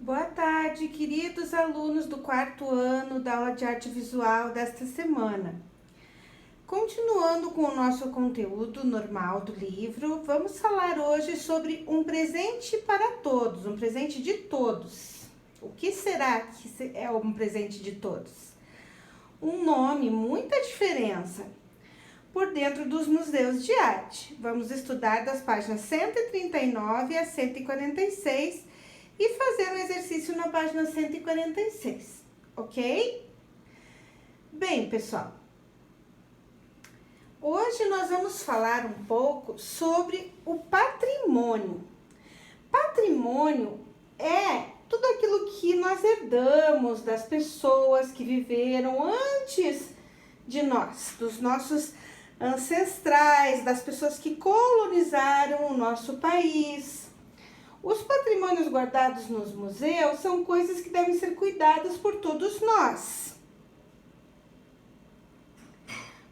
Boa tarde, queridos alunos do quarto ano da aula de arte visual desta semana. Continuando com o nosso conteúdo normal do livro, vamos falar hoje sobre um presente para todos, um presente de todos. O que será que é um presente de todos? Um nome, muita diferença. Por dentro dos museus de arte. Vamos estudar das páginas 139 a 146 e fazer um exercício na página 146, ok? Bem, pessoal, hoje nós vamos falar um pouco sobre o patrimônio. Patrimônio é tudo aquilo que nós herdamos das pessoas que viveram antes de nós, dos nossos ancestrais, das pessoas que colonizaram o nosso país. Os patrimônios guardados nos museus são coisas que devem ser cuidadas por todos nós,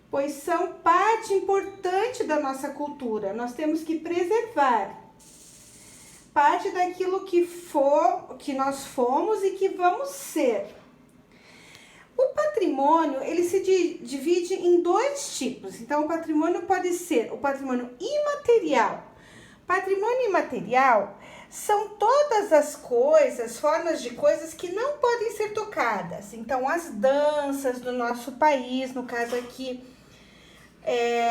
pois são parte importante da nossa cultura. Nós temos que preservar parte daquilo que nós fomos e que vamos ser. O patrimônio, ele se divide em dois tipos. Então, o patrimônio pode ser o patrimônio imaterial. Patrimônio imaterial são todas as coisas, formas de coisas que não podem ser tocadas. Então, as danças do nosso país, no caso aqui,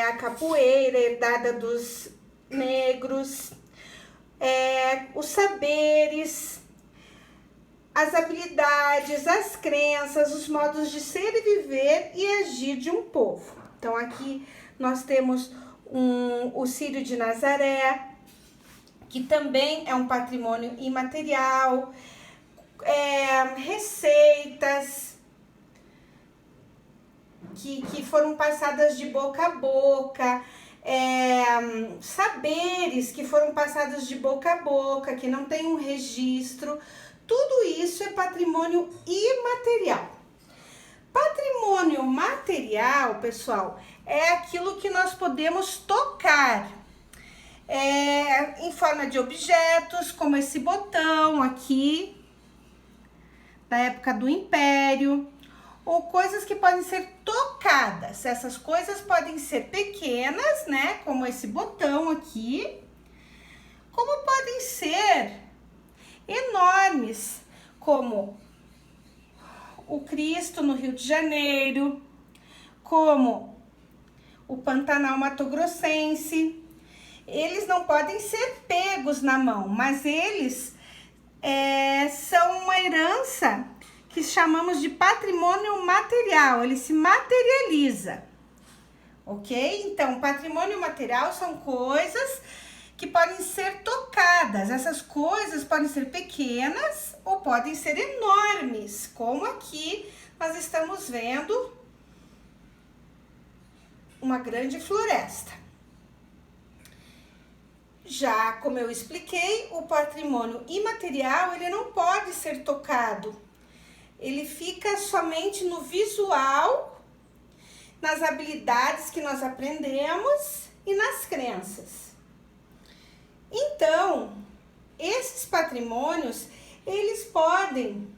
a capoeira herdada dos negros, os saberes, as habilidades, as crenças, os modos de ser e viver e agir de um povo. Então, aqui nós temos o Círio de Nazaré, que também é um patrimônio imaterial, receitas que foram passadas de boca a boca, saberes que foram passados de boca a boca, que não tem um registro. Tudo isso é patrimônio imaterial. Patrimônio material, pessoal, é aquilo que nós podemos tocar, em forma de objetos, como esse botão aqui, da época do Império, ou coisas que podem ser tocadas. Essas coisas podem ser pequenas, né, como esse botão aqui, como podem ser enormes, como o Cristo no Rio de Janeiro, como o Pantanal Mato-Grossense. Eles não podem ser pegos na mão, mas eles são uma herança que chamamos de patrimônio material, ele se materializa, ok? Então, patrimônio material são coisas que podem ser tocadas. Essas coisas podem ser pequenas ou podem ser enormes, como aqui nós estamos vendo uma grande floresta. Já como eu expliquei, o patrimônio imaterial, ele não pode ser tocado. Ele fica somente no visual, nas habilidades que nós aprendemos e nas crenças. Então, esses patrimônios, eles podem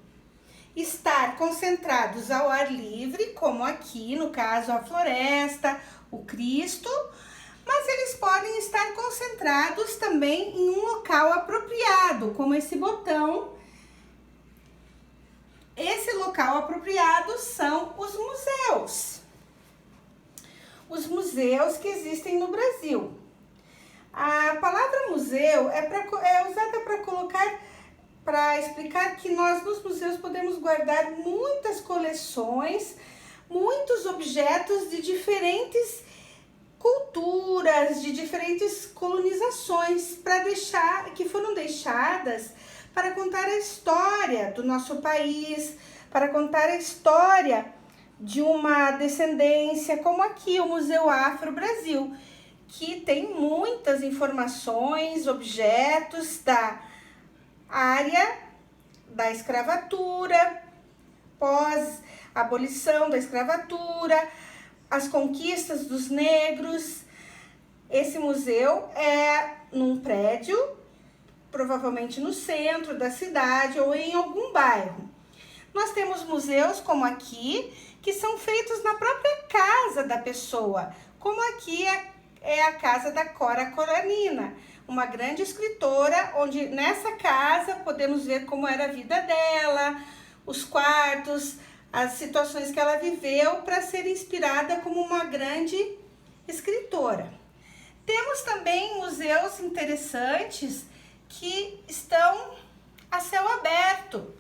estar concentrados ao ar livre, como aqui, no caso, a floresta, o Cristo, mas eles podem estar concentrados também em um local apropriado, como esse botão. Esse local apropriado são os museus. Os museus que existem no Brasil. A palavra museu é usada para explicar que nós nos museus podemos guardar muitas coleções, muitos objetos de diferentes culturas, de diferentes colonizações, que foram deixadas para contar a história do nosso país, para contar a história de uma descendência, como aqui o Museu Afro Brasil, que tem muitas informações, objetos da área da escravatura, pós-abolição da escravatura, as conquistas dos negros. Esse museu é num prédio provavelmente no centro da cidade ou em algum bairro. Nós temos museus como aqui, que são feitos na própria casa da pessoa, como aqui é a casa da Cora Coralina, uma grande escritora, onde nessa casa podemos ver como era a vida dela, os quartos, as situações que ela viveu para ser inspirada como uma grande escritora. Temos também museus interessantes que estão a céu aberto,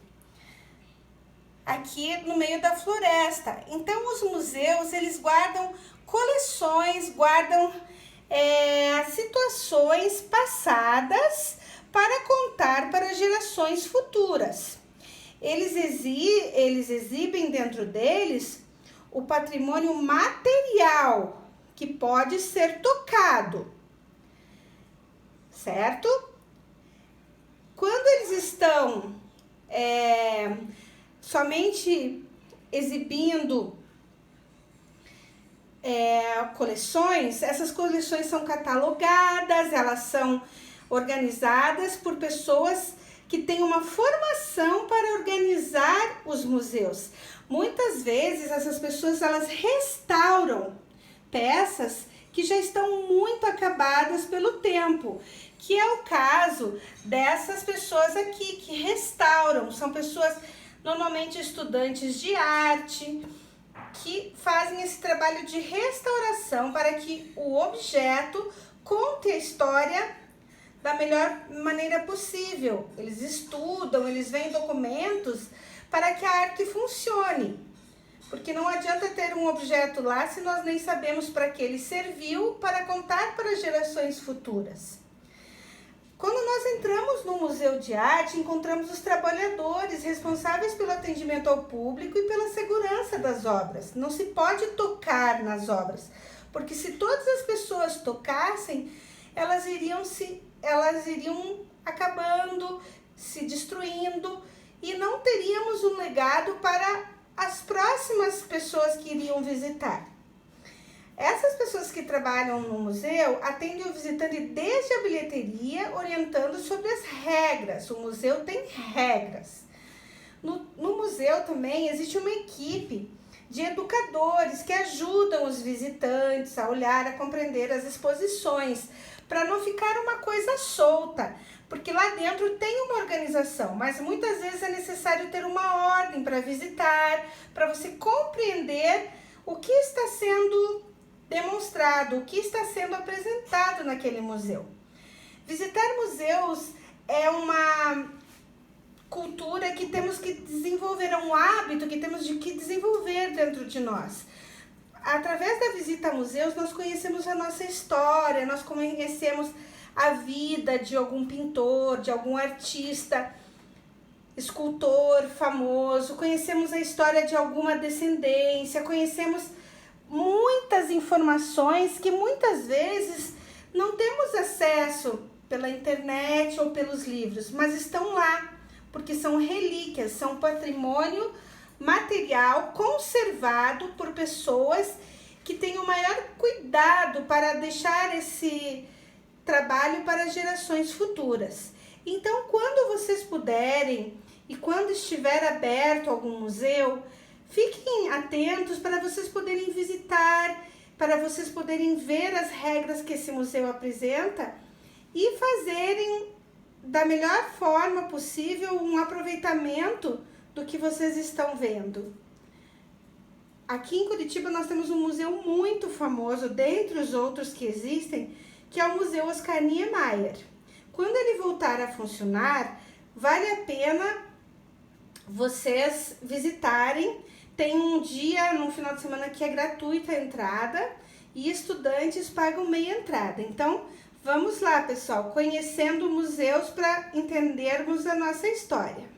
aqui no meio da floresta. Então os museus, eles guardam coleções, guardam situações passadas para contar para gerações futuras. Eles exibem dentro deles o patrimônio material que pode ser tocado, certo? Quando eles estão somente exibindo coleções, essas coleções são catalogadas, elas são organizadas por pessoas que têm uma formação para organizar os museus. Muitas vezes essas pessoas, elas restauram peças que já estão muito acabadas pelo tempo, que é o caso dessas pessoas aqui que restauram. São pessoas normalmente estudantes de arte, que fazem esse trabalho de restauração para que o objeto conte a história da melhor maneira possível. Eles estudam, eles veem documentos para que a arte funcione. Porque não adianta ter um objeto lá se nós nem sabemos para que ele serviu para contar para gerações futuras. Quando nós entramos no Museu de Arte, encontramos os trabalhadores responsáveis pelo atendimento ao público e pela segurança das obras. Não se pode tocar nas obras, porque se todas as pessoas tocassem, elas iriam acabando, se destruindo, e não teríamos um legado para as próximas pessoas que iriam visitar. Essas pessoas que trabalham no museu atendem o visitante desde a bilheteria, orientando sobre as regras. O museu tem regras. No museu também existe uma equipe de educadores que ajudam os visitantes a olhar, a compreender as exposições, para não ficar uma coisa solta, porque lá dentro tem uma organização, mas muitas vezes é necessário ter uma ordem para visitar, para você compreender o que está sendo demonstrado, o que está sendo apresentado naquele museu. Visitar museus é uma cultura que temos que desenvolver, é um hábito que temos que desenvolver dentro de nós. Através da visita a museus, nós conhecemos a nossa história, nós conhecemos a vida de algum pintor, de algum artista, escultor famoso, conhecemos a história de alguma descendência, conhecemos muitas informações que muitas vezes não temos acesso pela internet ou pelos livros, mas estão lá, porque são relíquias, são patrimônio material conservado por pessoas que têm o maior cuidado para deixar esse trabalho para gerações futuras. Então, quando vocês puderem e quando estiver aberto algum museu, fiquem atentos para vocês poderem visitar, para vocês poderem ver as regras que esse museu apresenta e fazerem da melhor forma possível um aproveitamento do que vocês estão vendo. Aqui em Curitiba nós temos um museu muito famoso, dentre os outros que existem, que é o Museu Oscar Niemeyer. Quando ele voltar a funcionar, vale a pena vocês visitarem. Tem um dia, no final de semana, que é gratuita a entrada e estudantes pagam meia entrada. Então, vamos lá, pessoal, conhecendo museus para entendermos a nossa história.